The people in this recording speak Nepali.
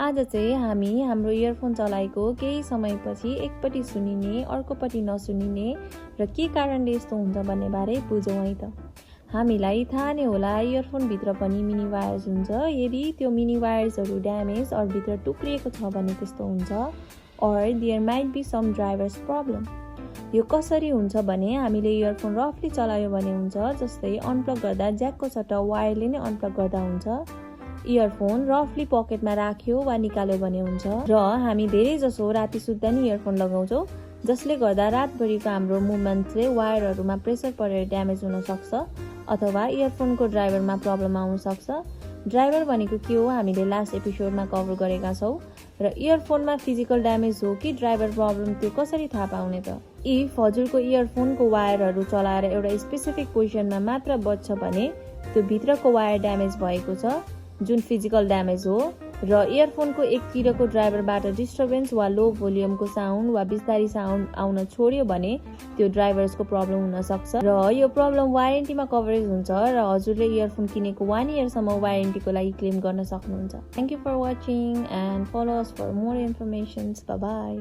आज चाहिँ हामी हाम्रो इयरफोन चलाएको केही समयपछि एकपट्टि सुनिने अर्कोपट्टि नसुनिने र के कारणले यस्तो हुन्छ भन्ने बारे बुझौँ है त। हामीलाई थाहा नै होला इयरफोन भित्र पनि मिनी वायर्स हुन्छ। यदि त्यो मिनी वायर्सहरू ड्यामेज अर भित्र टुक्रिएको छ भने त्यस्तो हुन्छ, or there might be some drivers problem. यो कसरी हुन्छ भने हामीले इयरफोन रफली चलायो भने हुन्छ। जस्तै अनप्लग गर्दा ज्याकको सट्टा वायरले नै अनप्लग गर्दा हुन्छ। इयरफोन रफली पकेटमा राख्यो वा निकाल्यो भने हुन्छ। र हामी धेरै जसो राति सुत्दा नि इयरफोन लगाउँछौँ, जसले गर्दा रातभरिको हाम्रो मुभमेन्टले वायरहरूमा प्रेसर परेर ड्यामेज हुन सक्छ अथवा इयरफोनको ड्राइभरमा प्रब्लम आउन सक्छ। ड्राइभर भनेको के हो हामीले लास्ट एपिसोडमा कभर गरेका छौँ। र इयरफोनमा फिजिकल ड्यामेज हो कि ड्राइभर प्रब्लम त्यो कसरी थाहा पाउने त? इफ हजुरको इयरफोनको वायरहरू चलाएर एउटा स्पेसिफिक पोजिसनमा मात्र बज्छ भने त्यो भित्रको वायर ड्यामेज भएको छ, जुन फिजिकल ड्यामेज हो। र इयरफोनको एकतिरको ड्राइभरबाट डिस्टर्बेन्स वा लो भोल्युमको साउन्ड वा बिस्तारी साउन्ड आउन छोड्यो भने त्यो ड्राइभर्सको प्रब्लम हुन सक्छ। र यो प्रब्लम वारेन्टीमा कभरेज हुन्छ र हजुरले इयरफोन किनेको 1 इयरसम्म वारेन्टीको लागि क्लेम गर्न सक्नुहुन्छ। Thank you for watching and follow us for more informations. Bye by.